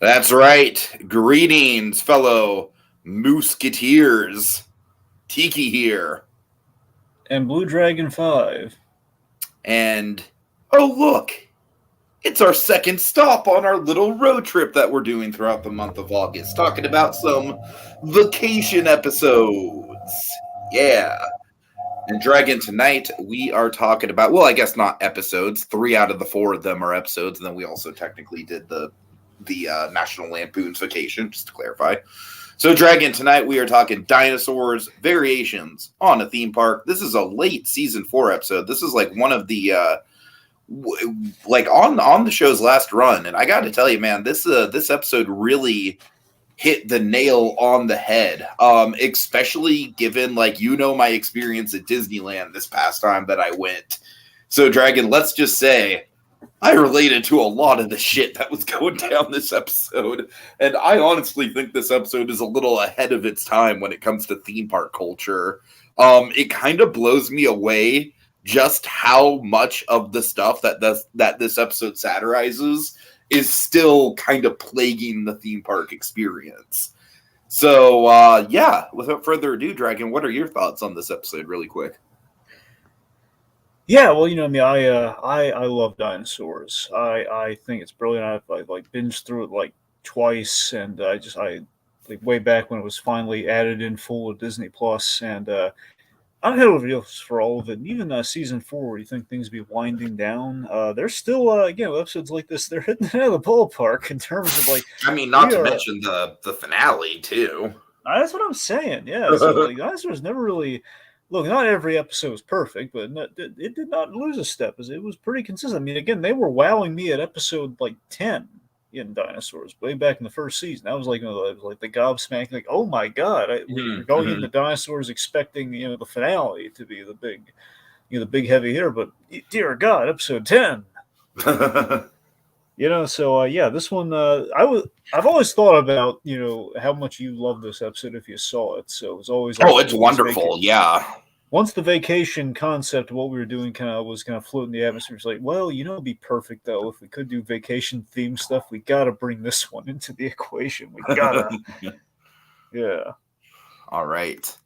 That's right. Greetings, fellow Musketeers. Tiki here. And Blue Dragon 5. And, oh, look. It's our second stop on our little road trip that we're doing throughout the month of August, talking about some vacation episodes. Yeah. And Dragon, tonight we are talking about, well, I guess not episodes. 3 out of the 4 of them are episodes, and then we also technically did the National Lampoon's Vacation, just to clarify. So, Dragon, tonight we are talking Dinosaurs, variations on a theme park. This is a late season 4 episode. This is like one of the like on the show's last run, and I got to tell you, man, this episode really hit the nail on the head. Especially given my experience at Disneyland this past time that I went. So, Dragon, let's just say I related to a lot of the shit that was going down this episode, and I honestly think this episode is a little ahead of its time when it comes to theme park culture. It kind of blows me away just how much of the stuff that this episode satirizes is still kind of plaguing the theme park experience. So, yeah, without further ado, Dragon, what are your thoughts on this episode really quick? Yeah, well, I love Dinosaurs. I think it's brilliant. I've binged through it twice, and I way back when it was finally added in full to Disney Plus, and I'm ahead of reviews for all of it. And even season 4, where you think things be winding down, there's still episodes like this. They're hitting it out of the ballpark in terms of not to mention the finale too. That's what I'm saying. Yeah, so, Dinosaurs never really. Look, not every episode was perfect, but it did not lose a step. It was pretty consistent. I mean, again, they were wowing me at episode 10 in Dinosaurs way back in the first season. That was the gobsmacking, oh my god! We're going into Dinosaurs expecting the finale to be the big heavy hitter, but dear God, episode 10. This one I've always thought about how much you love this episode if you saw it. So it was always it's wonderful, yeah. Once the vacation concept of what we were doing was floating the atmosphere, it's it'd be perfect though if we could do vacation themed stuff. We gotta bring this one into the equation. We gotta, yeah. All right.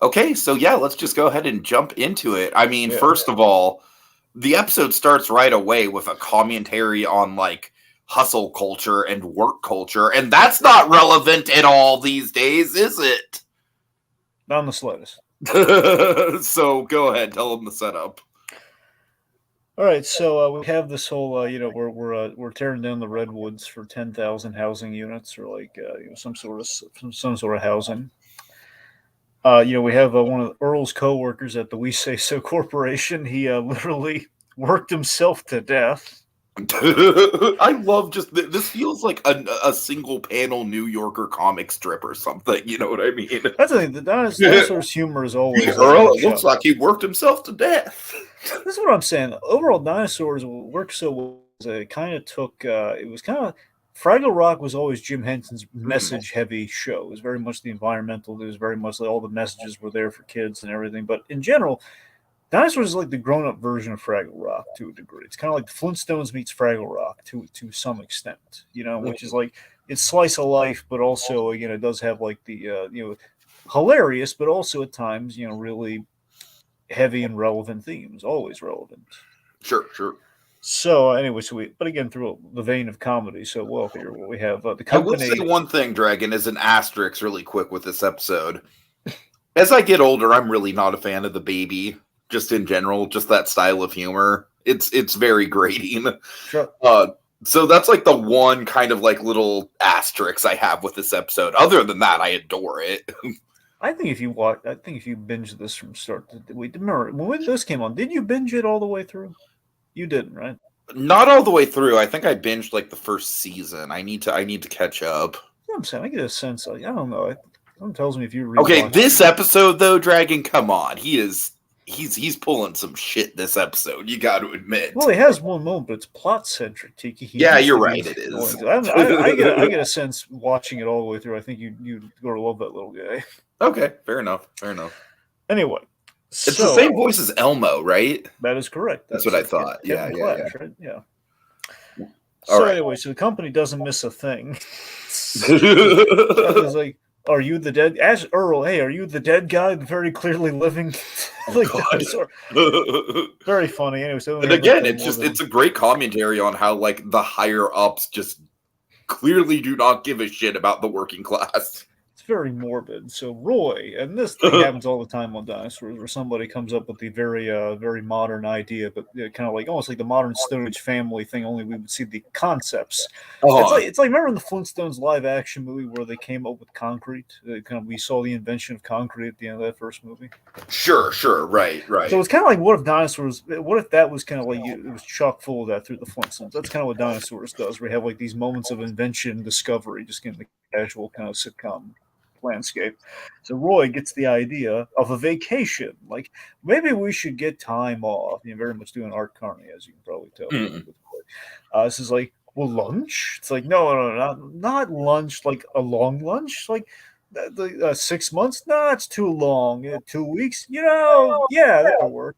Okay, so yeah, let's just go ahead and jump into it. I mean, first of all, the episode starts right away with a commentary on hustle culture and work culture, and that's not relevant at all these days, is it? Not in the slightest. So go ahead, tell them the setup. All right, so we have this whole, we're tearing down the redwoods for 10,000 housing units, or some sort of housing. We have one of Earl's co-workers at the We Say So Corporation. He literally worked himself to death. I love this feels like a single panel New Yorker comic strip or something. You know what I mean? That's the thing. The Dinosaurs humor is always. Earl, it looks like he worked himself to death. This is what I'm saying. Overall, Dinosaurs worked so well. It kind of took. It was kind of. Fraggle Rock was always Jim Henson's message-heavy show. It was very much the environmental. It was very much all the messages were there for kids and everything. But in general, Dinosaurs is like the grown-up version of Fraggle Rock to a degree. It's kind of like the Flintstones meets Fraggle Rock to some extent, which is it's slice of life, but also it does have the hilarious, but also at times really heavy and relevant themes, always relevant. Sure. So anyway, but again through the vein of comedy. So here we have the company. I will say one thing, Dragon, is an asterisk really quick with this episode. As I get older, I'm really not a fan of the baby. Just in general, just that style of humor. It's very grating. Sure. So that's the one kind of little asterisk I have with this episode. Other than that, I adore it. I think if you binge this from start to remember when this came on, did you binge it all the way through? You didn't, right? Not all the way through. I think I binged the first season. I need to catch up. You know what I'm saying? I get a sense. I don't know. Someone tells me if you read. Okay, this episode though, Dragon, come on. He's pulling some shit this episode. You got to admit. Well, he has one moment, but it's plot centric. Tiki. You're right. It is. I get a sense watching it all the way through. I think you go to love that little guy. Okay, fair enough. Anyway. It's the same voice as Elmo, right? That is correct. That's what I thought. Yeah. Clash, right? Yeah. So right. anyway, so the company doesn't miss a thing. It's like, are you the dead? Ask Earl, hey, are you the dead guy? Very clearly living like God. dinosaur. Very funny. Anyway, so And again, it's a great commentary on how like the higher ups just clearly do not give a shit about the working class. It's very morbid. So Roy, and this thing happens all the time on Dinosaurs, where somebody comes up with the very modern idea, but kind of like almost like the modern Stone family thing. Only we would see the concepts. It's like remember in the Flintstones live action movie where they came up with concrete. We saw the invention of concrete at the end of that first movie. Sure, right. So it's kind of like what if Dinosaurs? What if that was kind of like it was chock full of that through the Flintstones? That's kind of what Dinosaurs does. We have like these moments of invention and discovery, just in the casual kind of sitcom landscape. So Roy gets the idea of a vacation. Like maybe we should get time off. You're very much doing Art Carney, as you can probably tell. This is like, well, lunch. It's like no, not lunch. Like a long lunch. Like the 6 months. No, that's too long. 2 weeks. Yeah, that'll work.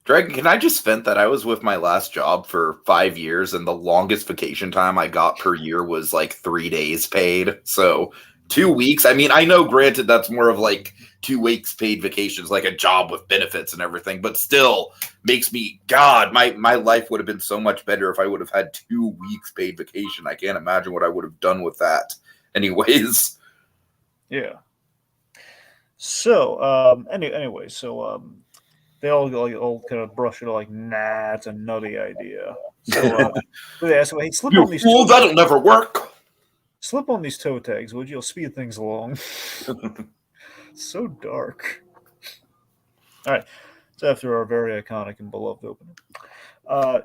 Dragon, can I just vent that I was with my last job for 5 years and the longest vacation time I got per year was like 3 days paid. So 2 weeks. I mean, I know, granted, that's more of like 2 weeks paid vacations, like a job with benefits and everything, but still makes me, God, my life would have been so much better if I would have had 2 weeks paid vacation. I can't imagine what I would have done with that. Anyways. Yeah. So, anyway, so they all kind of brush it like, nah, it's a nutty idea. So they ask, hey, slip on these. Fool, that'll never work. Slip on these toe tags, would you? You'll speed things along. So dark. All right. So after our very iconic and beloved opening,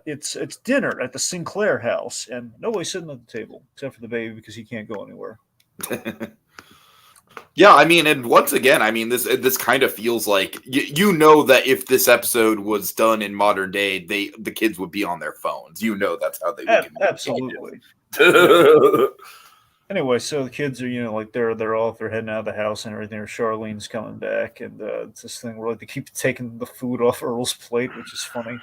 it's dinner at the Sinclair house, and nobody's sitting at the table except for the baby because he can't go anywhere. Yeah, I mean, and once again, I mean, this kind of feels like you know that if this episode was done in modern day, the kids would be on their phones. You know that's how they would absolutely. Anyway, so the kids are, like they're off, they're heading out of the house and everything. Charlene's coming back, and it's this thing where like, they keep taking the food off Earl's plate, which is funny.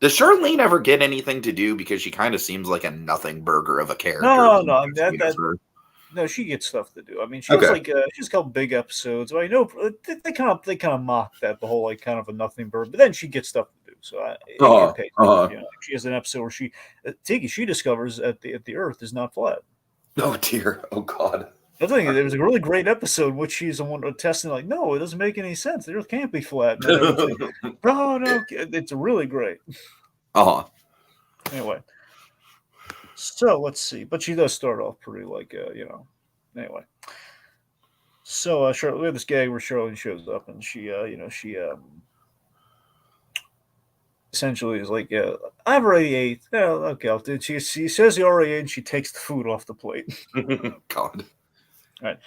Does Charlene ever get anything to do? Because she kind of seems like a nothing burger of a character. No, she gets stuff to do. I mean, she's she's a couple big episodes. I know they kind of mock that the whole like kind of a nothing bird, but then she gets stuff to do. So she has an episode where she discovers that the Earth is not flat. Oh dear! Oh God! I think there was a really great episode in which she's the one testing, like, no, it doesn't make any sense. The Earth can't be flat. No, it's really great. Anyway. So let's see, but she does start off pretty Anyway, so we have this gag where Charlene shows up and she essentially is like, I've already ate. Oh, okay, I'll do. She says he already ate, and she takes the food off the plate. God. All right.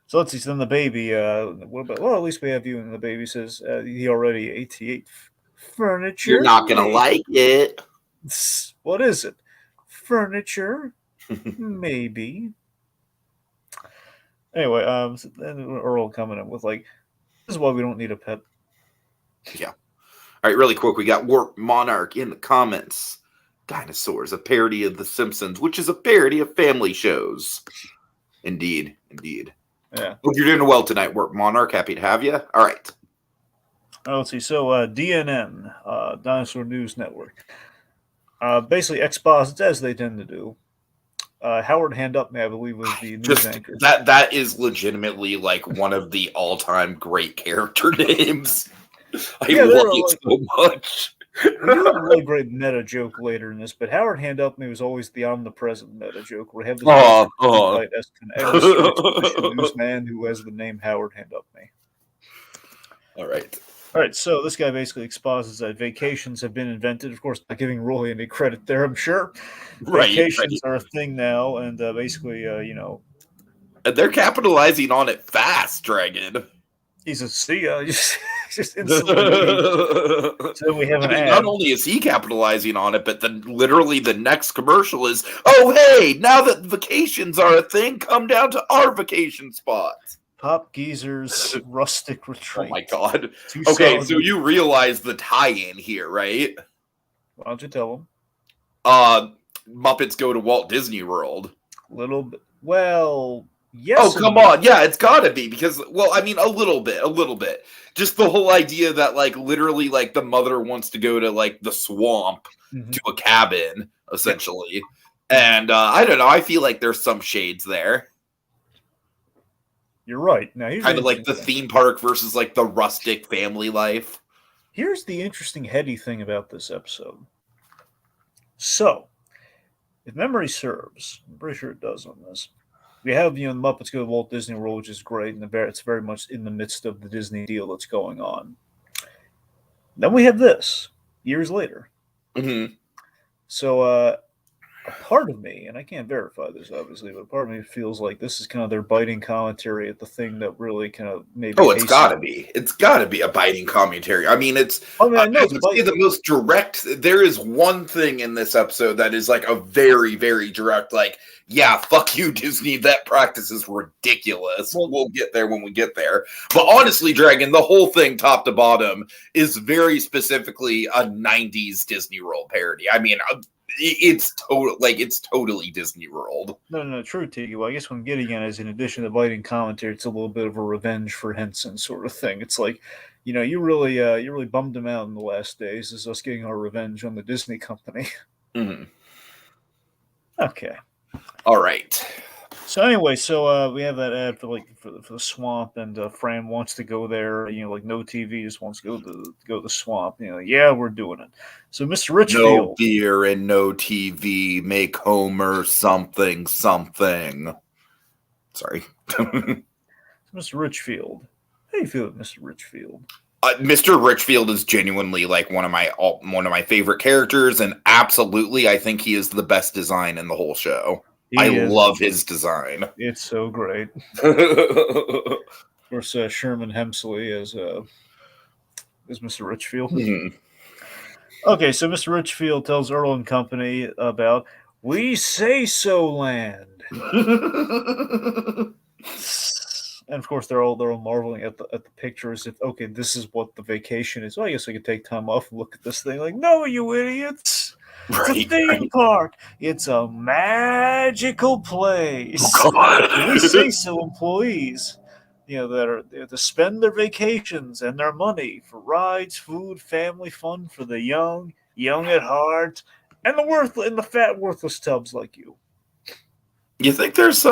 So let's see. So then the baby. What about? Well, at least we have you. And the baby says he already ate. He ate furniture. You're not gonna like it. What is it? Furniture, maybe. Anyway, so then Earl coming in with like, this is why we don't need a pet. Yeah. All right, really quick, we got Warp Monarch in the comments. Dinosaurs, a parody of The Simpsons, which is a parody of family shows. Indeed. Yeah. Hope you're doing well tonight, Warp Monarch. Happy to have you. All right. Let's see. So DNN, Dinosaur News Network. Basically exposits, as they tend to do. Howard Hand Up Me, I believe, was the news anchor. That is legitimately like one of the all-time great character names. I love it so much. We do have a really great meta joke later in this, but Howard Hand Up Me was always the omnipresent meta joke where we have this newsman who has the name Howard Hand Up Me. All right, so this guy basically exposits that vacations have been invented. Of course, not giving Roy any credit there, I'm sure. Vacations are a thing now, and basically, And they're capitalizing on it fast, Dragon. He's a just instantly. So we have an ad. Not only is he capitalizing on it, but then literally the next commercial is, oh, hey, now that vacations are a thing, come down to our vacation spot. Pop Geezer's Rustic Retreat. Oh my God. Okay, so you realize the tie-in here, right? Why don't you tell them? Muppets Go to Walt Disney World. Little bit. Well, yes. Oh, come on. Yeah, it's gotta be because, well, I mean, a little bit. Just the whole idea that, like, literally, like, the mother wants to go to, like, the swamp to a cabin, essentially. And I don't know. I feel like there's some shades there. You're right. Now, here's kind of like the theme park versus, like, the rustic family life. Here's the interesting heady thing about this episode. So, if memory serves, I'm pretty sure it does on this. We have, the Muppets Go to Walt Disney World, which is great, and it's very much in the midst of the Disney deal that's going on. Then we have this, years later. Mm-hmm. So, a part of me, and I can't verify this obviously, but a part of me feels like this is kind of their biting commentary at the thing that really kind of maybe. Oh, it's got to be. It's got to be a biting commentary. I mean, it's. I would say the most direct. There is one thing in this episode that is like a very, very direct. Like, yeah, fuck you, Disney. That practice is ridiculous. We'll get there when we get there. But honestly, Dragon, the whole thing, top to bottom, is very specifically a '90s Disney World parody. I mean. It's totally Disney World. No, true, Tiki. Well, I guess what I'm getting at is, in addition to biting commentary, it's a little bit of a revenge for Henson sort of thing. It's like, you really bummed him out in the last days. This is us getting our revenge on the Disney company. Mm-hmm. Okay. All right. So anyway, we have that ad for the swamp, and Fran wants to go there. Like no TV, just wants to go to the swamp. Yeah, we're doing it. So Mr. Richfield, no beer and no TV, make Homer something. Sorry, Mr. Richfield. How do you feel about Mr. Richfield? Mr. Richfield is genuinely like one of my favorite characters, and absolutely, I think he is the best design in the whole show. I love his design. It's so great. Of course, Sherman Hemsley as Mr. Richfield. Mm-hmm. Okay, so Mr. Richfield tells Earl and Company about We Say So Land. And of course, they're all marveling at the pictures. If okay, this is what the vacation is. Well, I guess I could take time off and look at this thing. Like, no, you idiots. It's a theme park. It's a magical place. Oh, God. We say so, employees, that are there to spend their vacations and their money for rides, food, family fun for the young at heart, and the fat, worthless tubs like you. You think there's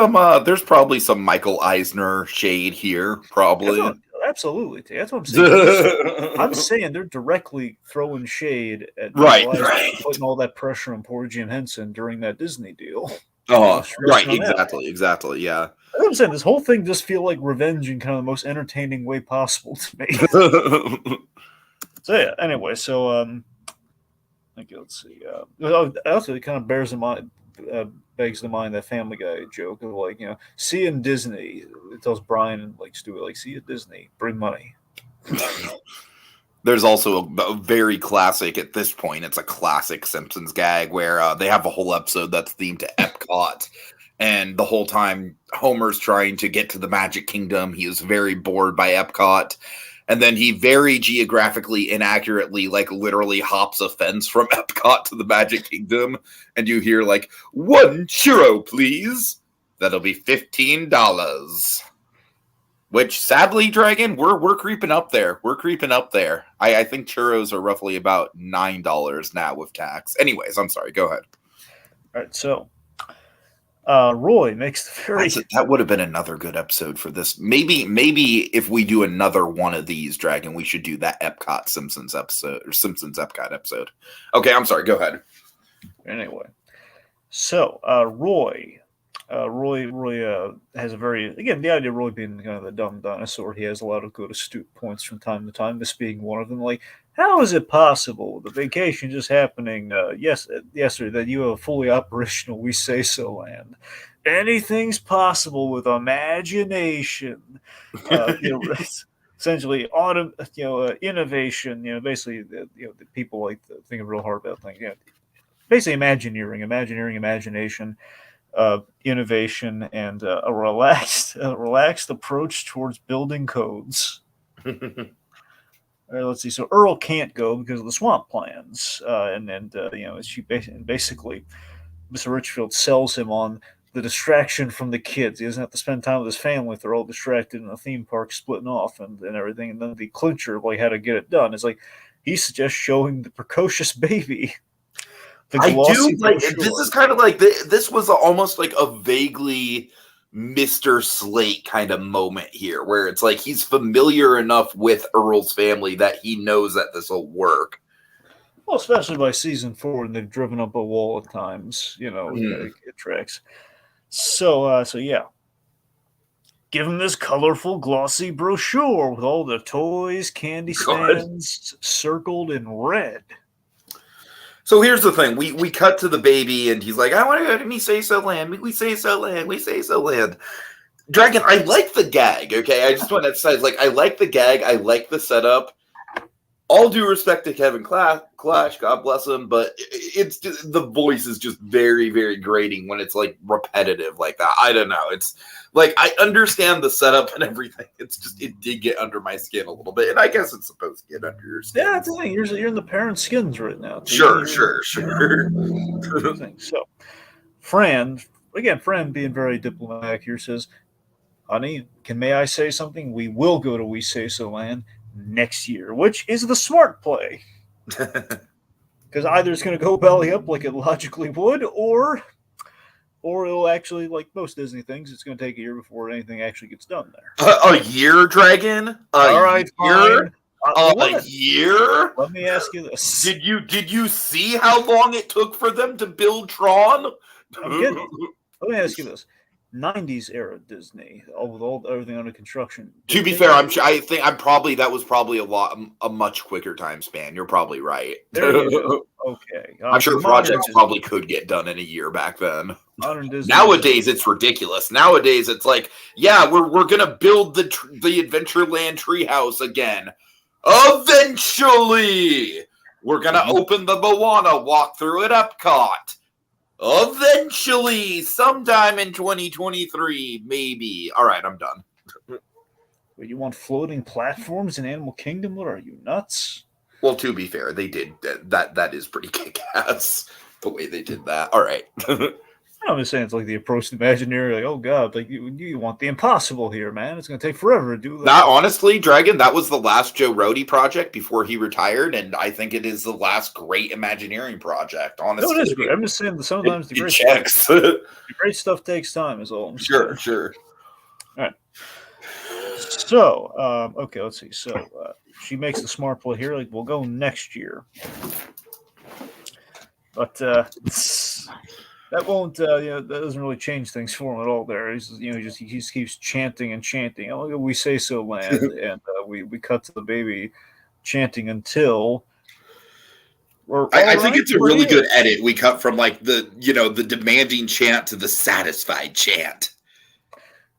probably some Michael Eisner shade here, probably. Absolutely. That's what I'm saying. I'm saying they're directly throwing shade at right. Putting all that pressure on poor Jim Henson during that Disney deal. Oh, right. Exactly. Yeah. I'm saying this whole thing just feel like revenge in kind of the most entertaining way possible to me. So yeah. Anyway, okay, let's see. Also, it kind of bears in mind. Begs to mind that Family Guy joke of like, see you in Disney. It tells Brian and like Stewie, like, see you at Disney, bring money. There's also a very classic, at this point, it's a classic Simpsons gag where they have a whole episode that's themed to Epcot. And the whole time Homer's trying to get to the Magic Kingdom, he is very bored by Epcot. And then he very geographically inaccurately, like literally hops a fence from Epcot to the Magic Kingdom. And you hear like, 1 churro, please. That'll be $15. Which, sadly, Dragon, we're creeping up there. I think churros are roughly about $9 now with tax. Anyways, I'm sorry. Go ahead. All right, so Roy makes the very... That would have been another good episode for this. Maybe if we do another one of these, Dragon, we should do that Epcot Simpsons episode, or Simpsons Epcot episode. Okay, I'm sorry. Go ahead. Anyway, so Roy has a very, again, the idea of Roy being kind of the dumb dinosaur, he has a lot of good astute points from time to time, this being one of them. Like, how is it possible, the vacation just happening yesterday, that you have a fully operational We Say So land? Anything's possible with imagination. Essentially, innovation. Basically, the people like to think real hard about things. Basically, imagineering, imagination. Innovation, and a relaxed approach towards building codes. let's see. So Earl can't go because of the swamp plans, she basically Mr. Richfield sells him on the distraction from the kids. He doesn't have to spend time with his family if they're all distracted in a theme park, splitting off and everything. And then the clincher of like how to get it done is like he suggests showing the precocious baby. I do like this is kind of like this was almost like a vaguely Mr. Slate kind of moment here, where it's like he's familiar enough with Earl's family that he knows that this will work. Well, especially by season 4, and they've driven up a wall at times, it tracks. So yeah. Give him this colorful, glossy brochure with all the toys, candy stands circled in red. So here's the thing. We cut to the baby, and he's like, I want to go to Me Say So Land. We say so land. We say so land. Dragon, I like the gag, okay? I just want to emphasize, like, I like the gag. I like the setup. All due respect to Kevin Clash, God bless him, but it's just, the voice is just very, very grating when it's like repetitive like that. I don't know. It's like I understand the setup and everything. It's just it did get under my skin a little bit, and I guess it's supposed to get under your skin. Yeah, that's the thing. You're in the parent skins right now. Sure. So, Fran being very diplomatic here says, "Honey, may I say something? We will go to We Say So Land next year," which is the smart play. Because either it's going to go belly up like it logically would, or it'll actually, like most Disney things, it's going to take a year before anything actually gets done there. A year, Dragon? All right, fine. A year? Let me ask you this: Did you see how long it took for them to build Tron? Let me ask you this: 90s era Disney, with everything under construction. To be fair, I think that was probably a much quicker time span. You're probably right. There you go. Okay, I'm sure projects probably could get done in a year back then. Modern Disney. Nowadays, it's ridiculous. Nowadays, it's like, yeah, we're gonna build the Adventureland treehouse again. Eventually, we're gonna open the Moana walkthrough at Epcot. Eventually, sometime in 2023, maybe. All right, I'm done. Wait, you want floating platforms in Animal Kingdom? What are you, nuts? Well, to be fair, they did that. That is pretty kick-ass, the way they did that. All right. I'm just saying it's like the approach to Imagineering. Like, oh god, like you want the impossible here, man. It's going to take forever to do that. That honestly, Dragon, that was the last Joe Rohde project before he retired, and I think it is the last great Imagineering project. Honestly, no, it is great. I'm just saying that sometimes the great stuff takes time. Is all. Sure. All right. So, okay, let's see. So she makes the smart play here. Like, we'll go next year, but that won't. That doesn't really change things for him at all. There, he just keeps chanting and chanting. Oh, we say so, land, and we cut to the baby chanting until. I think it's a really good edit. We cut from like the demanding chant to the satisfied chant.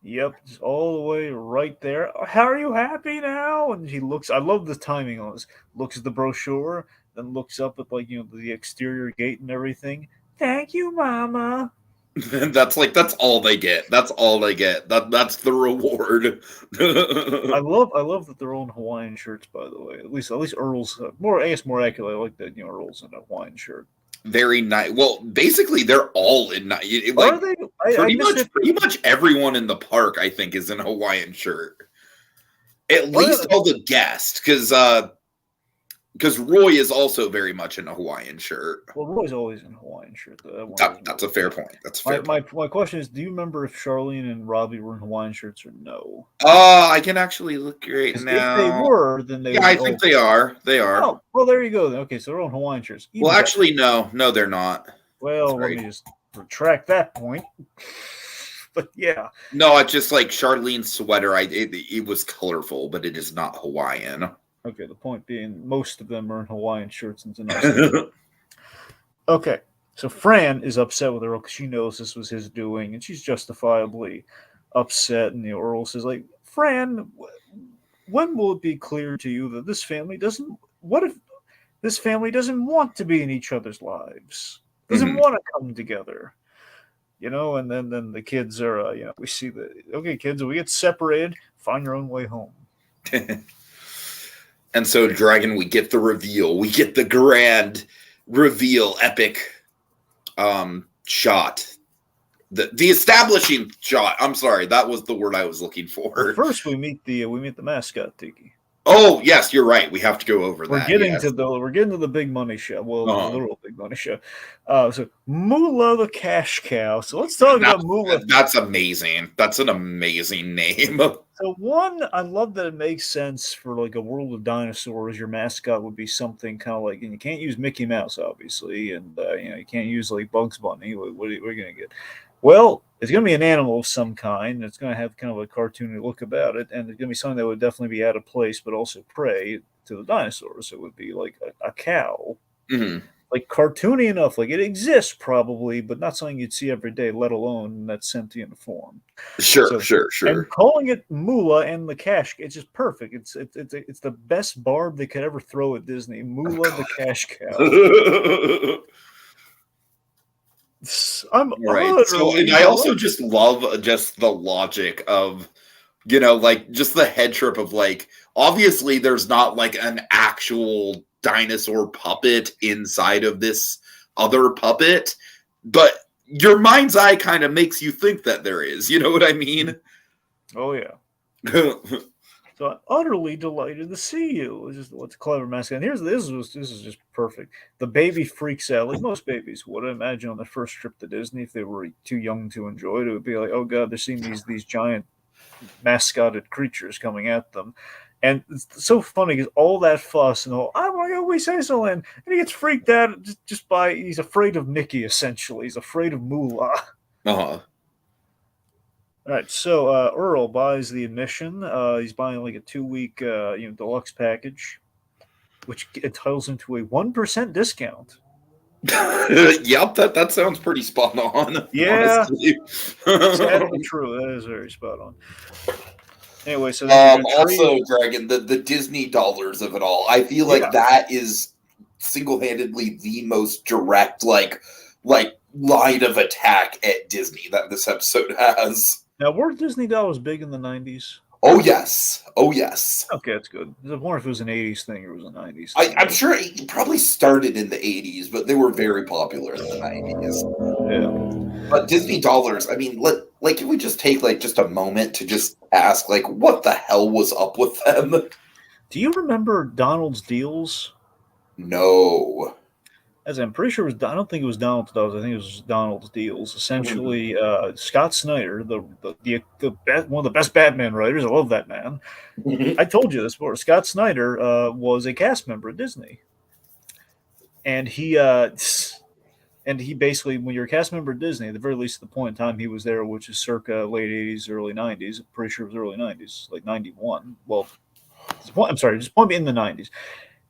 Yep, all the way right there. How are you happy now? And he looks. I love the timing on this. Looks at the brochure, then looks up at the exterior gate and everything. Thank you, Mama. That's all they get. That's all they get. That's the reward. I love that they're all in Hawaiian shirts. By the way, at least Earl's more. I guess more accurately, I like that Earl's in a Hawaiian shirt. Very nice. Well, basically, they're all in. Like, are they? Pretty much everyone in the park, I think, is in a Hawaiian shirt. At least all the guests, because Roy is also very much in a Hawaiian shirt. Well, Roy's always in a Hawaiian shirt. That's a fair point. My question is, do you remember if Charlene and Robbie were in Hawaiian shirts or no? I can actually look right now. If they were, then they. Yeah, I think they are. They are. Oh, well, there you go. Then. Okay, so they're on Hawaiian shirts. Well, actually, no, they're not. Well, let me just retract that point. But yeah. No, it's just like Charlene's sweater. It was colorful, but it is not Hawaiian. Okay, the point being, most of them are in Hawaiian shirts and nice. Okay, so Fran is upset with Earl because she knows this was his doing, and she's justifiably upset. And Earl says, like, Fran, when will it be clear to you that this family doesn't? What if this family doesn't want to be in each other's lives? Doesn't want to come together? And then the kids are, we see okay, kids, we get separated. Find your own way home. And so, Dragon, we get the reveal. We get the grand reveal, epic shot. The establishing shot. I'm sorry, that was the word I was looking for. Well, first, we meet the mascot, Tiki. Oh yes, you're right. We have to go over We're that. getting to the big money show. Well, the literal big money show. So Moolah the cash cow. So let's talk about Moolah. That's amazing. That's an amazing name. So one, I love that it makes sense for like a world of dinosaurs. Your mascot would be something kind of like, and you can't use Mickey Mouse, obviously, and you can't use like Bugs Bunny. What are you gonna get? Well, it's going to be an animal of some kind. It's going to have kind of a cartoony look about it, and it's going to be something that would definitely be out of place, but also prey to the dinosaurs. It would be like a cow, like cartoony enough, like it exists probably, but not something you'd see every day, let alone in that sentient form. Sure. And calling it Moolah and the cash, it's just perfect. It's the best barb they could ever throw at Disney. Moolah the cash cow. I'm right. So, and I also just love just the logic of, like just the head trip of like, obviously there's not like an actual dinosaur puppet inside of this other puppet, but your mind's eye kind of makes you think that there is. You know what I mean? Oh yeah. So I'm utterly delighted to see you. It's just what's a clever mascot. And this is just perfect. The baby freaks out like most babies would. I imagine on the first trip to Disney, if they were too young to enjoy it, it would be like, oh god, they're seeing these giant mascoted creatures coming at them. And it's so funny because all that fuss and all, I want to go we say so, and he gets freaked out just by he's afraid of Nikki essentially. He's afraid of Moolah. All right, so Earl buys the admission. He's buying like a 2-week, deluxe package, which entitles him to a 1% discount. Yep, that sounds pretty spot on. Yeah, sadly true. That is very spot on. Anyway, so also, Dragon, the Disney dollars of it all. I feel like that is single-handedly the most direct, like line of attack at Disney that this episode has. Now, were Disney dollars big in the 90s? Oh, yes. Okay, that's good. I was wondering if it was an 80s thing or it was a 90s thing. I'm sure it probably started in the 80s, but they were very popular in the 90s. Yeah. But Disney dollars, I mean, can we just take, just a moment to just ask, what the hell was up with them? Do you remember Donald's Deals? No. As I'm pretty sure it was, I don't think it was Donald's Deals. I think it was Donald's Deals. Essentially, Scott Snyder, the one of the best Batman writers. I love that man. I told you this before. Scott Snyder was a cast member at Disney, and he basically, when you're a cast member at Disney, at the very least at the point in time he was there, which is circa late 80s, early 90s. I'm pretty sure it was early 90s, like 91. Well, just point me in the 90s.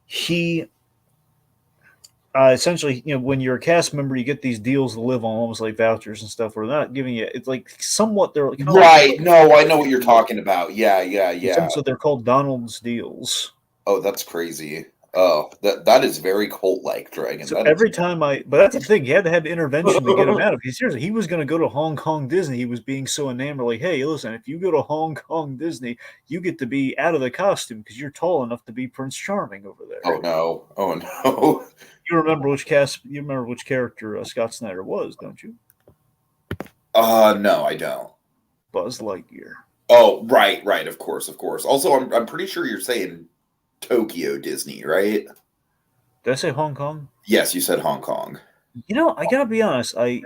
He. Essentially, when you're a cast member, you get these deals to live on, almost like vouchers and stuff. We're not giving you. It's like somewhat they're like, right. No, I know what you're talking about. Yeah. So they're called Donald's Deals. Oh, that's crazy. Oh, that is very cult-like, Dragon. So every time but that's the thing. You had to have intervention to get him out of it. Seriously, he was going to go to Hong Kong Disney. He was being so enamored. Like, hey, listen, if you go to Hong Kong Disney, you get to be out of the costume because you're tall enough to be Prince Charming over there. Oh no. You remember which character Scott Snyder was, don't you? No, I don't. Buzz Lightyear. Oh, right. Of course. Also, I'm pretty sure you're saying Tokyo Disney, right? Did I say Hong Kong? Yes, you said Hong Kong. I gotta be honest. Hong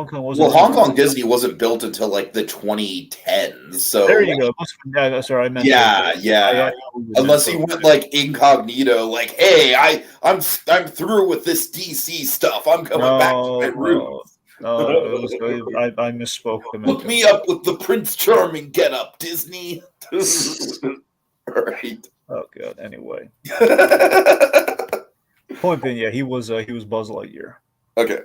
Kong wasn't. Well, Hong Kong Disney wasn't built until the 2010s. So there you go. Sorry, I meant. Yeah. Unless you went incognito, hey, I'm through with this DC stuff. I'm coming back to my roots. No, I misspoke. Look me up with the Prince Charming getup, Disney. Right. Oh god. Anyway. Point being, he was Buzz Lightyear. Okay.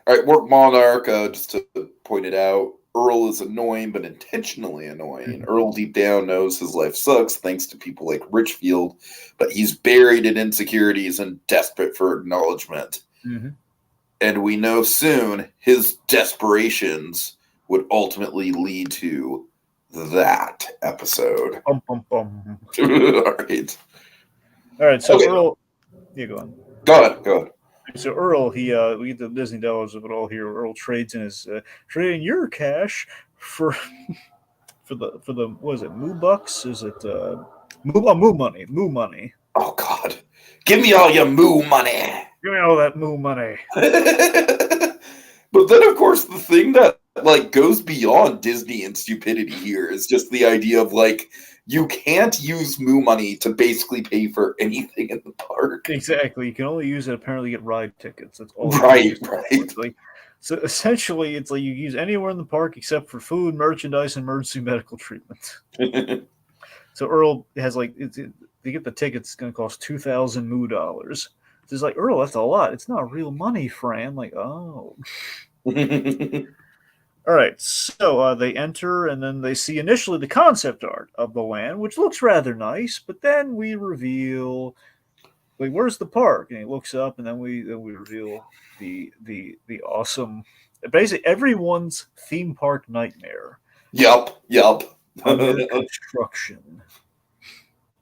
All right, Work Monarch, just to point it out, Earl is annoying, but intentionally annoying. Earl deep down knows his life sucks thanks to people like Richfield, but he's buried in insecurities and desperate for acknowledgement. Mm-hmm. And we know soon his desperations would ultimately lead to that episode. Bum, bum, bum. All right. All right, so Okay. Earl, you go on. Go ahead. So Earl, we get the Disney dollars of it all here. Earl trades in his trading your cash for the what is it? Moo bucks? Is it moo money? Moo money. Oh God, give me all your moo money. Give me all that moo money. But then, of course, the thing that like goes beyond Disney and stupidity here is just the idea of like you can't use moo money to basically pay for anything in the park. Exactly. You can only use it apparently to get ride tickets. That's all. Right. Like, so essentially, it's like you use anywhere in the park except for food, merchandise, and emergency medical treatment. So Earl has like to get the tickets, it's going to cost $2,000 moo dollars. It's like, Earl, that's a lot. It's not real money, Fran. Like, oh. All right, so they enter, and then they see initially the concept art of the land, which looks rather nice. But then we reveal, like, where's the park? And he looks up, and then we reveal the awesome, basically everyone's theme park nightmare. Yup. Under construction.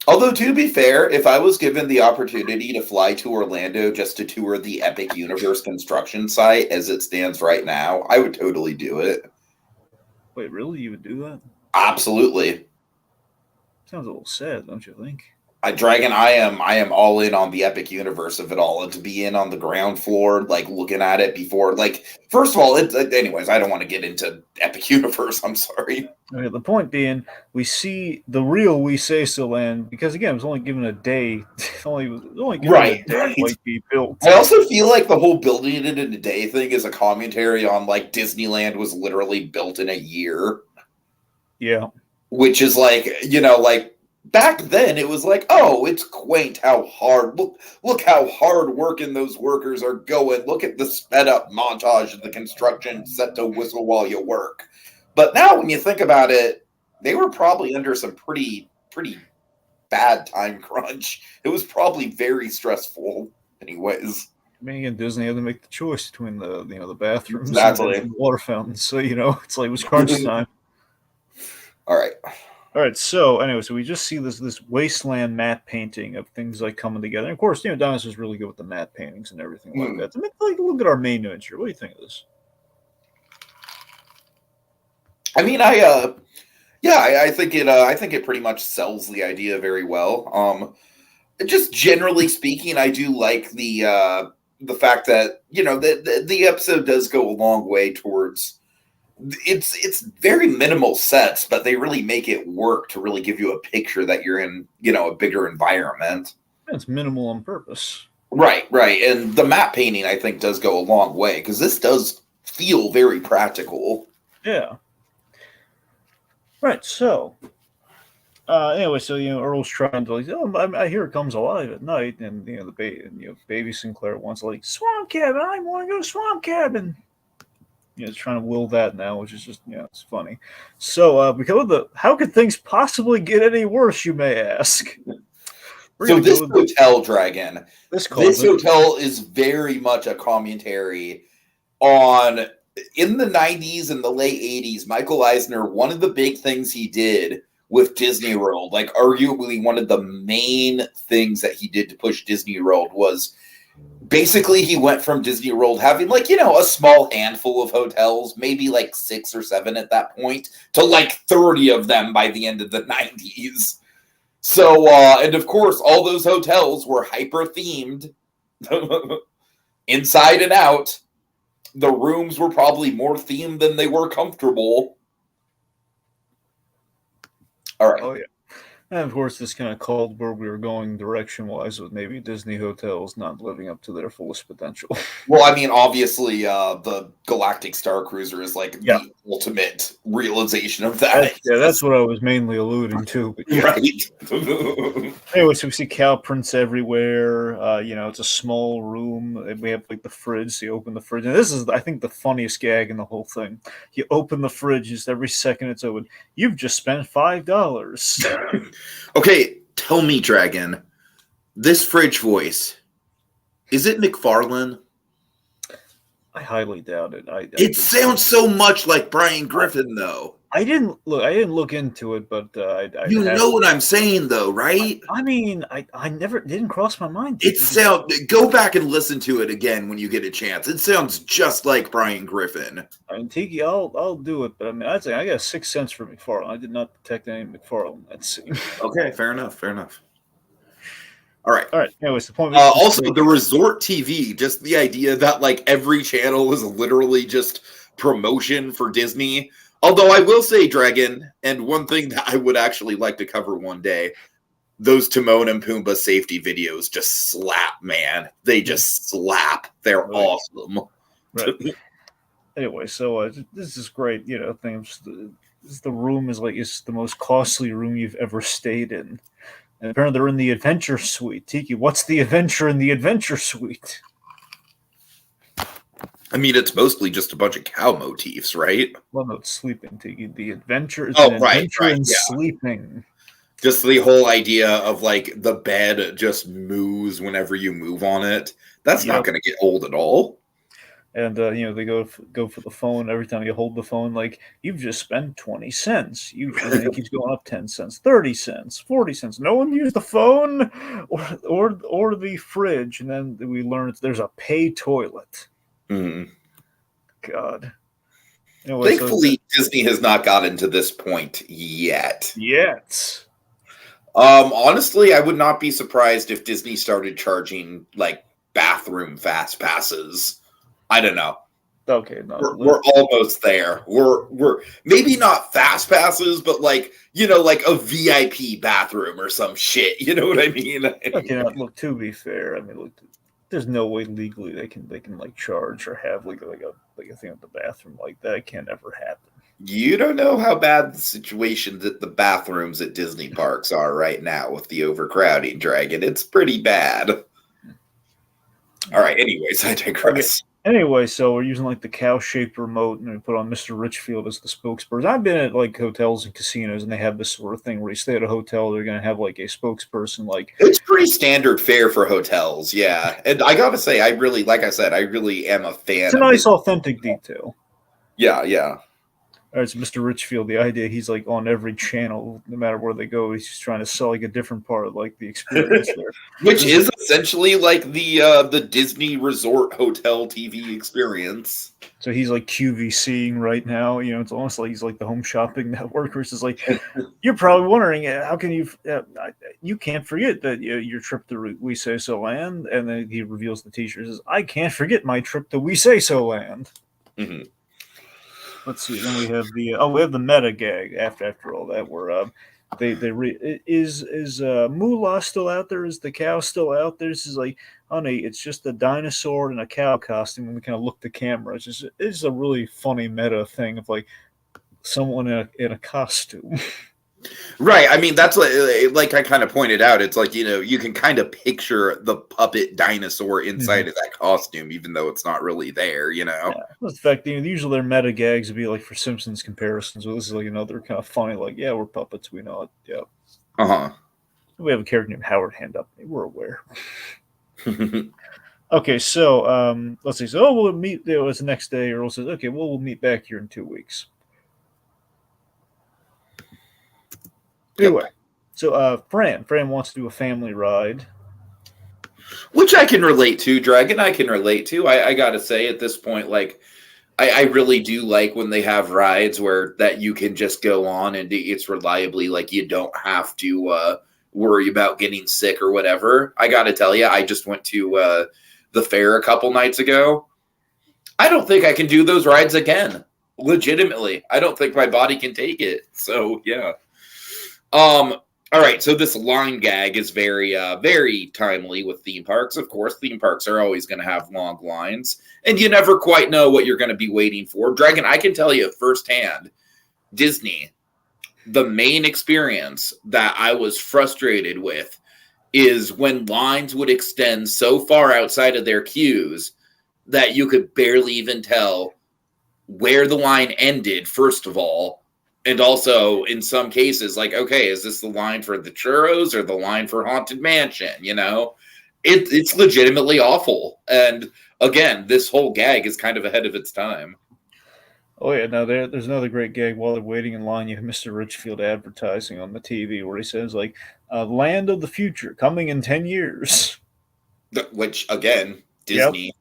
Although, to be fair, if I was given the opportunity to fly to Orlando just to tour the Epic Universe construction site as it stands right now, I would totally do it. Wait, really? You would do that? Absolutely. Sounds a little sad, don't you think? Dragon, I am all in on the Epic Universe of it all, and to be in on the ground floor, like looking at it before, like, first of all, anyways, I don't want to get into Epic Universe. I'm sorry. Okay, the point being, we see the real We Say So land because again, it was only given a day. only given a day might be built. I also feel like the whole building it in a day thing is a commentary on like Disneyland was literally built in a year. Yeah, which is like like. Back then, it was like, oh, it's quaint how hard. Look how hard working those workers are going. Look at the sped up montage of the construction set to whistle while you work. But now, when you think about it, they were probably under some pretty bad time crunch. It was probably very stressful, anyways. I mean, again, Disney had to make the choice between the the bathrooms and the water fountains. So it's like it was crunch time. All right. All right, so anyway, so we just see this wasteland map painting of things like coming together. And of course, Dinosaurs really good with the map paintings and everything like that. To make like look at our main image here. What do you think of this? I mean, I think it pretty much sells the idea very well. Just generally speaking, I do like the fact that the episode does go a long way towards. It's very minimal sets, but they really make it work to really give you a picture that you're in, a bigger environment. It's minimal on purpose. Right. And the map painting, I think, does go a long way because this does feel very practical. Yeah. Right. So, anyway, so Earl's trying to I hear it comes alive at night, and baby Sinclair wants swamp cabin. I want to go to swamp cabin. It's trying to will that now, which is just it's funny. So because of how could things possibly get any worse, you may ask? So this hotel, Dragon, this hotel is very much a commentary on, in the 90s and the late 80s, Michael Eisner, one of the big things he did with Disney World, like arguably one of the main things that he did to push Disney World was basically he went from Disney World having a small handful of hotels, maybe 6 or 7 at that point, to 30 of them by the end of the 90s. So, and of course, all those hotels were hyper themed inside and out. The rooms were probably more themed than they were comfortable. All right. Oh, yeah. And of course, this kind of called where we were going direction-wise with maybe Disney hotels not living up to their fullest potential. Well, I mean, obviously, the Galactic Star Cruiser is the ultimate realization of that. That's what I was mainly alluding to. But Right. Anyway, so we see cow prints everywhere. It's a small room. We have the fridge. So you open the fridge, and this is, I think, the funniest gag in the whole thing. You open the fridge, just every second it's open. You've just spent $5. Okay, tell me, Dragon, this fridge voice, is it McFarlane? I highly doubt it. It sounds so much like Brian Griffin, though. I didn't look into it, but You know what I'm saying, though, right? I mean, I never didn't cross my mind. Go back and listen to it again when you get a chance. It sounds just like Brian Griffin. I mean, Tiki, I'll do it, but I mean, I'd say I got 6 cents for McFarlane. I did not detect any McFarlane in that scene. Okay, fair enough. All right. Anyways, the point. Also, the resort TV, just the idea that like every channel is literally just promotion for Disney. Although I will say, Dragon, and one thing that I would actually like to cover one day, those Timon and Pumbaa safety videos just slap, man. They just slap. They're awesome. Right. Anyway, so this is great. Things. The room is like it's the most costly room you've ever stayed in. And apparently they're in the adventure suite. Tiki, what's the adventure in the adventure suite? I mean, it's mostly just a bunch of cow motifs, right? Well, no, it's sleeping, Tiki. The adventure is adventure in sleeping. Just the whole idea of like the bed just moves whenever you move on it. That's not going to get old at all. And they go for the phone. Every time you hold the phone, like you've just spent 20 cents. And it keeps going up 10 cents, 30 cents, 40 cents. No one used the phone or the fridge. And then we learn there's a pay toilet. Mm. God. Anyway, thankfully, Disney has not gotten to this point yet. Honestly, I would not be surprised if Disney started charging like bathroom fast passes. I don't know. Okay, no, we're almost there. We're maybe not fast passes, but like like a VIP bathroom or some shit. You know what I mean? Okay, look. To be fair, I mean, look. There's no way legally they can like charge or have like a thing at the bathroom like that. It can't ever happen. You don't know how bad the situation that the bathrooms at Disney parks are right now with the overcrowding, Dragon. It's pretty bad. All right. Anyways, I digress. Anyway, so we're using like the cow-shaped remote, and we put on Mr. Richfield as the spokesperson. I've been at like hotels and casinos, and they have this sort of thing where you stay at a hotel, they're going to have like a spokesperson. Like it's pretty standard fare for hotels, yeah. And I got to say, I really am a fan. It's a nice, authentic detail. Yeah. All right, so Mr. Richfield, the idea he's like on every channel, no matter where they go, he's just trying to sell like a different part of like the experience there. Which is essentially like the Disney Resort Hotel TV experience. So he's like QVCing right now. It's almost like he's like the Home Shopping Network, which is like, you're probably wondering, how can you can't forget that your trip to We Say So Land, and then he reveals the T-shirt. Says, I can't forget my trip to We Say So Land. Mm-hmm. Let's see. Then we have the meta gag after all that. Where is Moolah still out there? Is the cow still out there? This is like, honey, it's just a dinosaur in a cow costume. And we kind of look at the camera. It's a really funny meta thing of like someone in a costume. Right. I mean, that's like I kind of pointed out. It's like, you can kind of picture the puppet dinosaur inside of that costume, even though it's not really there, Yeah. The fact, usually their meta gags would be like for Simpsons comparisons. So this is like another kind of funny, like, yeah, we're puppets. We know it. Yeah. Uh-huh. We have a character named Howard Hand Up. We're aware. Okay, so let's see. So we'll meet. It was the next day. Earl says, okay, we'll meet back here in 2 weeks. Anyway, so Fran wants to do a family ride, which I can relate to. Dragon, I can relate to. I gotta say, at this point, like, I really do like when they have rides where that you can just go on and it's reliably, like, you don't have to worry about getting sick or whatever. I gotta tell you, I just went to the fair a couple nights ago. I don't think I can do those rides again. Legitimately, I don't think my body can take it. So yeah. All right, so this line gag is very, very timely with theme parks. Of course, theme parks are always going to have long lines, and you never quite know what you're going to be waiting for. Dragon, I can tell you firsthand, Disney, the main experience that I was frustrated with is when lines would extend so far outside of their queues that you could barely even tell where the line ended, first of all. And also, in some cases, like, okay, is this the line for the churros or the line for Haunted Mansion? It's legitimately awful. And again, this whole gag is kind of ahead of its time. Oh yeah, now there's another great gag while they're waiting in line. You have Mr. Richfield advertising on the TV where he says like, "Land of the future coming in 10 years." Which again, Yep. Disney.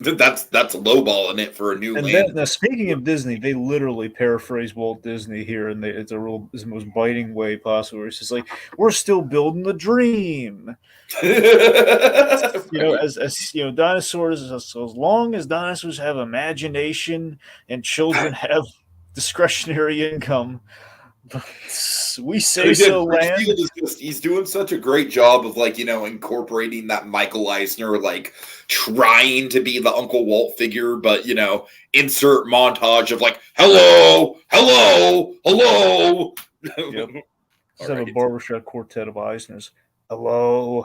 That's lowballing it for a new And land. then, now speaking of Disney, they literally paraphrase Walt Disney here, and it's the most biting way possible. It's just like, we're still building the dream. As you know, dinosaurs. So as long as dinosaurs have imagination and children have discretionary income, we say so, land. He's doing such a great job of incorporating that Michael Eisner trying to be the Uncle Walt figure, but insert montage of hello. Yep. Just have a barbershop quartet of Eisners. Hello.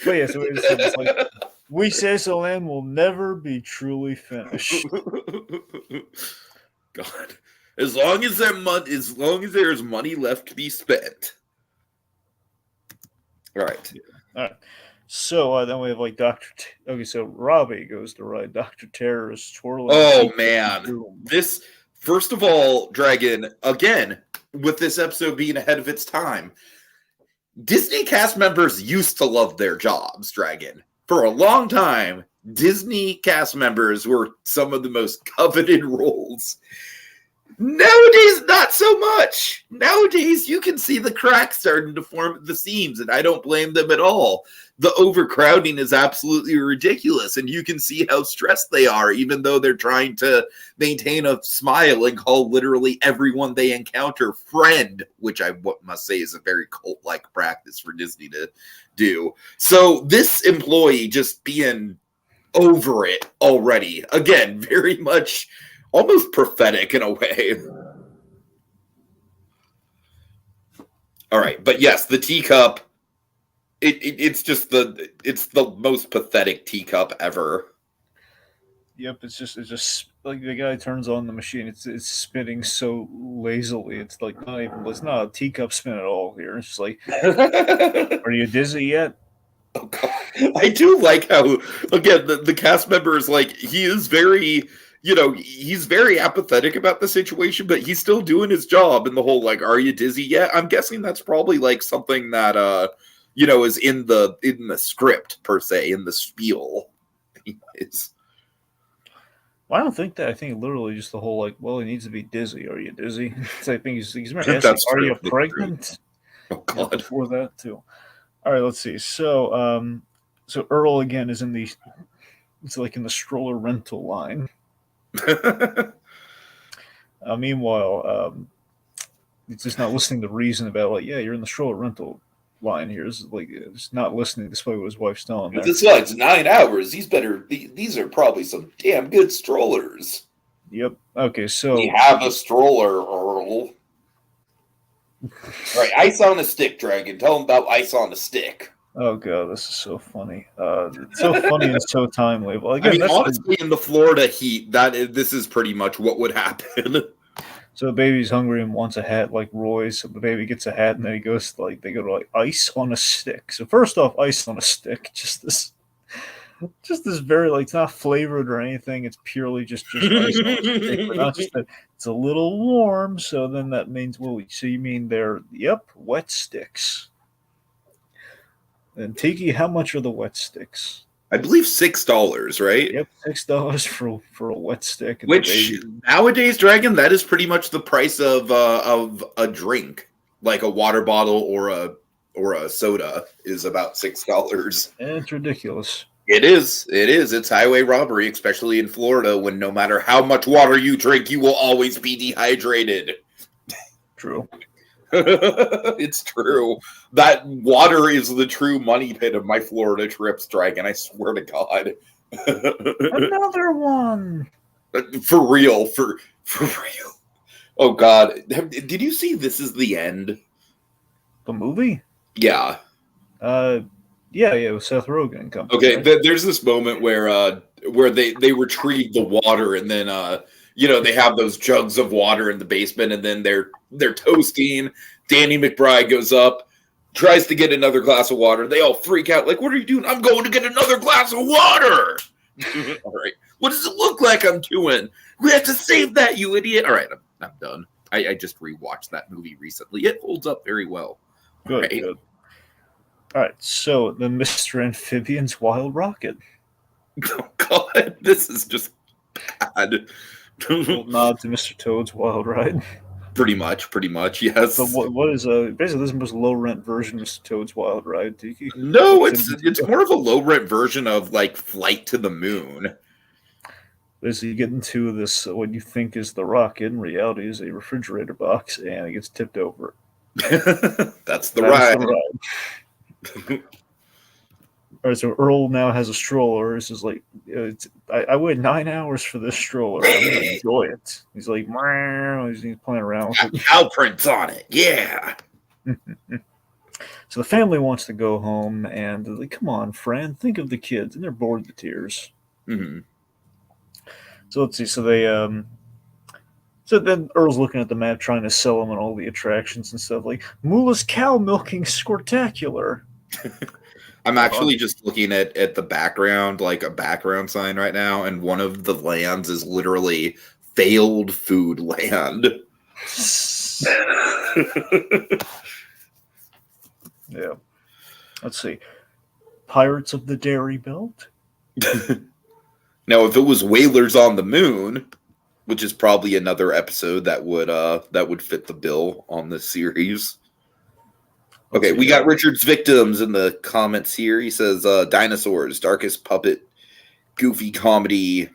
But yeah, so it's like, we say so, land will never be truly finished. God, as long as there's money left to be spent. All right. All right. So then we have okay, so Robbie goes to ride Dr. Terror's twirling. Oh man, this, first of all, Dragon, again, with this episode being ahead of its time, Disney cast members used to love their jobs, Dragon. For a long time, Disney cast members were some of the most coveted roles. Nowadays, not so much. Nowadays, you can see the cracks starting to form at the seams, and I don't blame them at all. The overcrowding is absolutely ridiculous, and you can see how stressed they are, even though they're trying to maintain a smile and call literally everyone they encounter friend, which I must say is a very cult-like practice for Disney to do. So this employee just being over it already, again, very much almost prophetic in a way. All right, but yes, the teacup, it's the most pathetic teacup ever. Yep, it's just like the guy turns on the machine. It's spinning so lazily. It's not a teacup spin at all here. It's just like, are you dizzy yet? Oh God. I do like how, again, the cast member is he is very, he's very apathetic about the situation, but he's still doing his job. And the whole are you dizzy yet? I'm guessing that's probably something that is in the script per se, in the spiel. Well, I don't think that. I think literally just the whole well, he needs to be dizzy. Are you dizzy? I think he's asking, are you pregnant? Oh God. Before that too. All right, let's see. So so Earl again is in it's in the stroller rental line. Meanwhile, he's just not listening to reason about yeah, you're in the stroller rental line here. It's it's not listening despite what his wife's telling him. This line's 9 hours. These are probably some damn good strollers. Yep. Okay, so we have a stroller, Earl. All right, ice on a stick, Dragon. Tell him about ice on a stick. Oh God, this is so funny. It's so funny and so timely. Well, again, honestly, in the Florida heat, this is pretty much what would happen. So the baby's hungry and wants a hat like Roy. So the baby gets a hat, and then he goes they go to ice on a stick. So first off, ice on a stick, just this very it's not flavored or anything. It's purely just ice on a stick, but not just that it's a little warm. So then that means so you mean they're wet sticks. And Tiki, how much are the wet sticks? I believe $6, right? Yep, $6 for a wet stick. Which nowadays, Dragon, that is pretty much the price of a drink, like a water bottle or a soda is about $6. It's ridiculous. It is. It's highway robbery, especially in Florida, when no matter how much water you drink, you will always be dehydrated. True. It's true. That water is the true money pit of my Florida trips, Dragon. I swear to God. Another one. For real. For real. Oh God. Did you see This Is the End? The movie? Yeah. Yeah, with Seth Rogen and company. Okay, right? There's this moment where they retrieve the water, and then they have those jugs of water in the basement, and then they're toasting. Danny McBride goes up, Tries to get another glass of water. They all freak out. Like, what are you doing? I'm going to get another glass of water. All right. What does it look like I'm doing? We have to save that, you idiot. All right. I'm done. I just rewatched that movie recently. It holds up very well. Good, good. All right. So, the Mr. Amphibian's Wild Rocket. Oh, God. This is just bad. Nod to Mr. Toad's Wild Ride. Pretty much, yes. So what is basically this is the most low rent version of Mr. Toad's Wild Ride, Tiki? No, it's more of a low rent version of like Flight to the Moon. Basically, you get into this what you think is the rocket, in reality is a refrigerator box, and it gets tipped over. That's the ride. All right, so Earl now has a stroller. This is like, I waited 9 hours for this stroller. I'm gonna enjoy it. He's like, he's playing around with it. Cow prints on it, yeah. So the family wants to go home, and they're like, come on, friend, think of the kids, and they're bored to tears. Mm-hmm. So let's see. So they, so then Earl's looking at the map, trying to sell them on all the attractions and stuff, like Moolah's cow milking spectacular. I'm actually just looking at the background, like a background sign right now, and one of the lands is literally failed food land. Yeah. Let's see. Pirates of the Dairy Belt. Now, if it was Whalers on the Moon, which is probably another episode that would fit the bill on this series. Okay, we got Richard's victims in the comments here. He says, Dinosaurs, darkest puppet, goofy comedy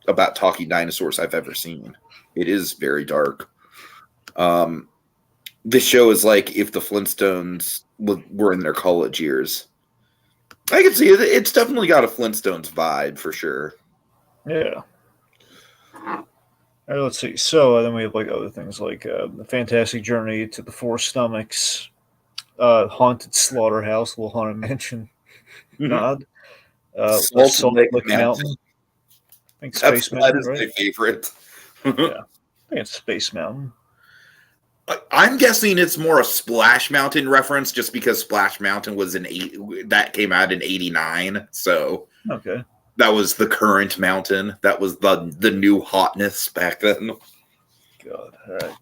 about talking dinosaurs I've ever seen. It is very dark. This show is like if the Flintstones were in their college years. I can see it. It's definitely got a Flintstones vibe for sure. Yeah. All right, let's see. So then we have like other things like the Fantastic Journey to the Four Stomachs, Haunted Slaughterhouse, Little Haunted Mansion, Nod, Salt Lake Mountain. I think Space Mountain, right? My favorite. Yeah, I think it's Space Mountain. I'm guessing it's more a Splash Mountain reference, just because Splash Mountain was that came out in '89. So okay. That was the current mountain. That was the new hotness back then. God, all right.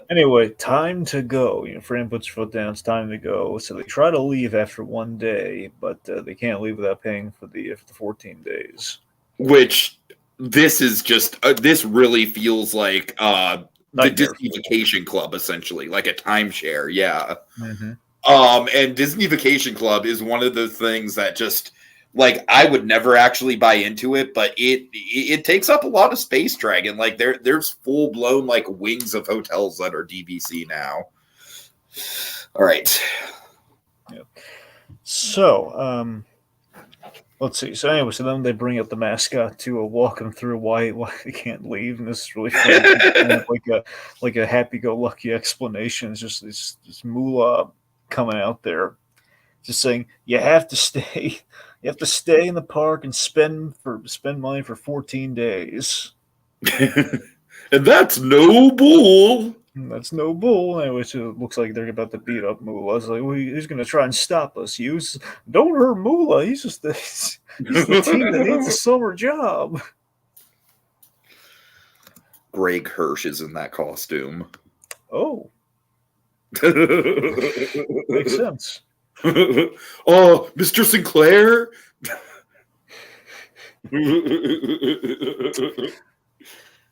Anyway, time to go. Fran puts her foot down. It's time to go. So they try to leave after one day, but they can't leave without paying for the 14 days. Which this is just this really feels like the Disney Vacation Club, essentially, like a timeshare. Yeah. Mm-hmm. And Disney Vacation Club is one of those things that just. Like, I would never actually buy into it, but it takes up a lot of space, Dragon. Like, there's full-blown, like, wings of hotels that are DVC now. All right. Yeah. So, let's see. So anyway, so then they bring up the mascot to walk him through why they can't leave, and this is really funny. like a happy-go-lucky explanation. It's just this Moolah coming out there, just saying, you have to stay. You have to stay in the park and spend money for 14 days. And that's no bull. That's no bull. Anyway, so it looks like they're about to beat up Moolah. It's like, well, he's going to try and stop us. Don't hurt Moolah. He's just he's the team that needs a summer job. Greg Hirsch is in that costume. Oh. Makes sense. Oh, Mr. Sinclair.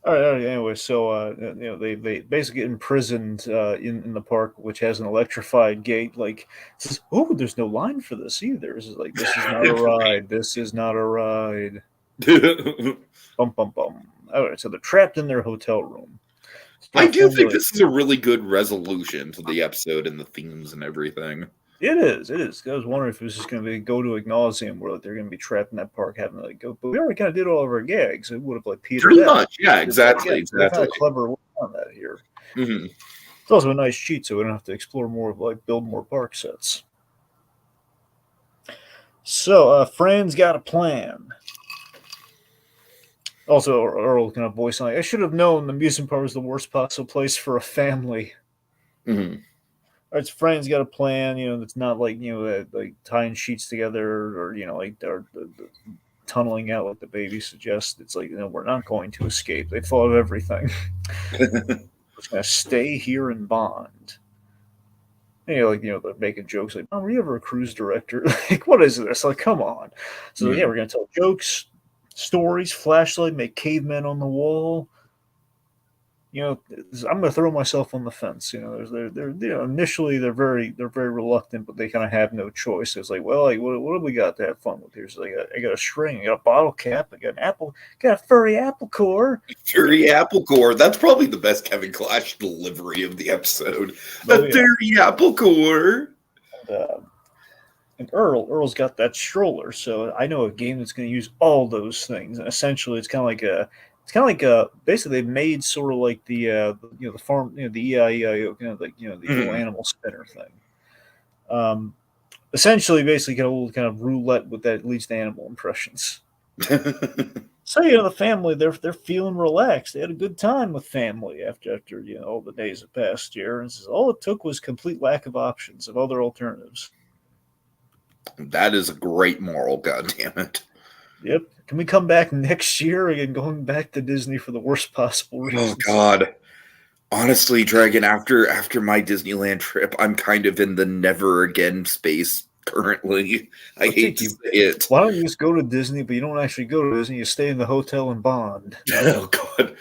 All right. Anyway, so they basically get imprisoned in the park, which has an electrified gate. Like, says, oh, there's no line for this either. This is like, this is not a ride. This is not a ride. Bum bum bum. All right, so they're trapped in their hotel room. I do think this is a really good resolution to the episode and the themes and everything. It is. I was wondering if it was just going to be go to ad nauseum where they're going to be trapped in that park having to go. But we already kind of did all of our gags. It would have like petered Pretty out. much, yeah, exactly. Kind of clever on that here. Mm-hmm. It's also a nice cheat, so we don't have to explore more of build more park sets. So Fran's got a plan. Also, Earl kind of voicing like, I should have known the amusement park was the worst possible place for a family. Mhm. His friend's got a plan, that's not like, like tying sheets together or, like they're tunneling out like the baby suggests. It's like, we're not going to escape. They thought of everything. We're just going to stay here and bond. And, they're making jokes like, "Oh, were you ever a cruise director?" Like, what is this? Like, come on. So, yeah, we're going to tell jokes, stories, flashlight, make cavemen on the wall. I'm going to throw myself on the fence. They're initially they're very reluctant, but they kind of have no choice. It's like, well, like, what have we got to have fun with here? So I got a string, I got a bottle cap, I got an apple, got a furry apple core. Furry apple core. That's probably the best Kevin Clash delivery of the episode. A furry apple core. And Earl's got that stroller, so I know a game that's going to use all those things. And essentially, it's kind of like basically they made sort of like the the farm, the EIEIO, the the little animal spinner thing. Essentially, basically, get a little kind of roulette with that leads to animal impressions. So the family they're feeling relaxed. They had a good time with family after all the days of past year, and says all it took was complete lack of options of other alternatives. That is a great moral. God damn it. Yep. Can we come back next year again, going back to Disney for the worst possible reasons? Oh God. Honestly, Dragon, after my Disneyland trip, I'm kind of in the never again space currently. I hate to say it. Why don't you just go to Disney, but you don't actually go to Disney, you stay in the hotel in Bond? Oh God.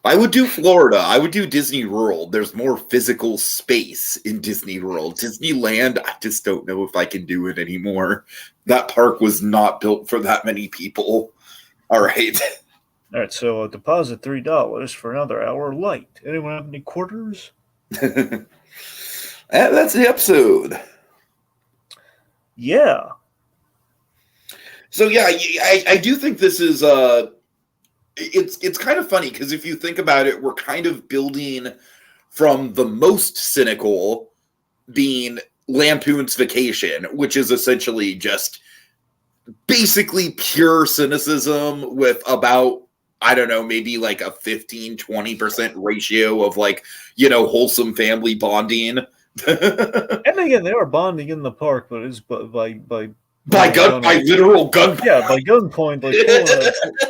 I would do Florida. I would do Disney World. There's more physical space in Disney World. Disneyland, I just don't know if I can do it anymore. That park was not built for that many people. All right. All right, so deposit $3 for another hour light. Anyone have any quarters? That's the episode. Yeah. So yeah, I do think this is it's kind of funny because if you think about it, we're kind of building from the most cynical being Lampoon's Vacation, which is essentially just basically pure cynicism with about, I don't know, maybe like a 15-20% ratio of like, wholesome family bonding. And again, they are bonding in the park, but it's by literal gunpoint. Yeah, by gunpoint, like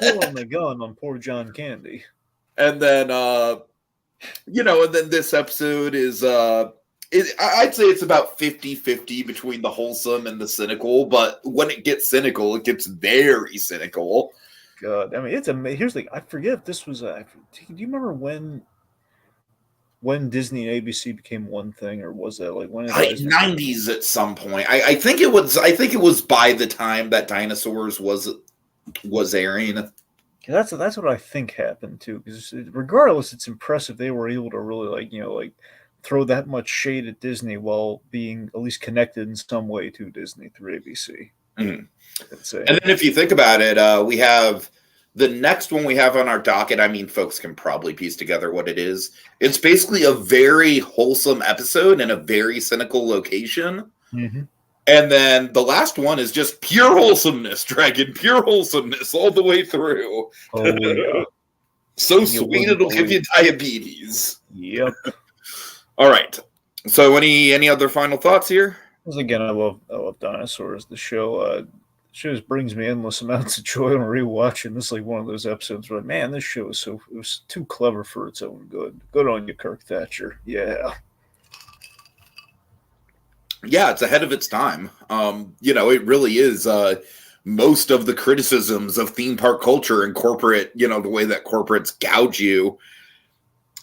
pulling the gun on poor John Candy. And then, and then this episode is, I'd say it's about 50-50 between the wholesome and the cynical, but when it gets cynical, it gets very cynical. God, I mean, it's amazing. Here's the thing. I forget if this was, do you remember when Disney and ABC became one thing, or was that like when? 90s at some point. I think it was by the time that Dinosaurs was airing. That's what I think happened too. Because regardless, it's impressive they were able to really throw that much shade at Disney while being at least connected in some way to Disney through ABC. Mm-hmm. And then if you think about it, we have the next one we have on our docket. I mean, folks can probably piece together what it is. It's basically a very wholesome episode in a very cynical location. Mm-hmm. And then the last one is just pure wholesomeness, Dragon. Pure wholesomeness all the way through. Oh, yeah. So sweet it'll give you diabetes. Yep. All right. So any other final thoughts here? Because again, I love Dinosaurs. The show just brings me endless amounts of joy on rewatching. This is like one of those episodes where, man, this show is it was too clever for its own good. Good on you, Kirk Thatcher. Yeah. Yeah, it's ahead of its time. It really is. Most of the criticisms of theme park culture and corporate, the way that corporates gouge you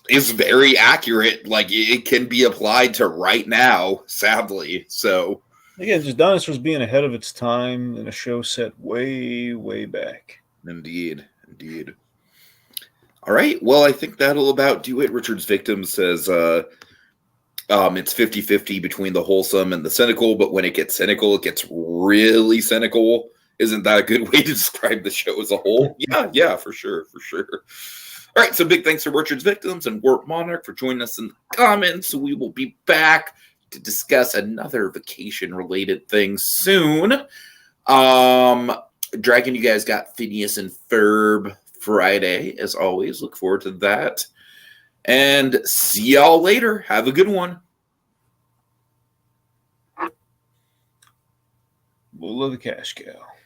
is very accurate. Like, it can be applied to right now, sadly. So again, just Dinosaurs being ahead of its time in a show set way, way back. Indeed. All right. Well, I think that'll about do it. Richard's Victim says it's 50-50 between the wholesome and the cynical, but when it gets cynical, it gets really cynical. Isn't that a good way to describe the show as a whole? Yeah, for sure. All right, so big thanks to Richard's Victims and Warp Monarch for joining us in the comments. We will be back to discuss another vacation-related thing soon. Dragon, you guys got Phineas and Ferb Friday, as always. Look forward to that. And see y'all later. Have a good one. Moolah the cash cow.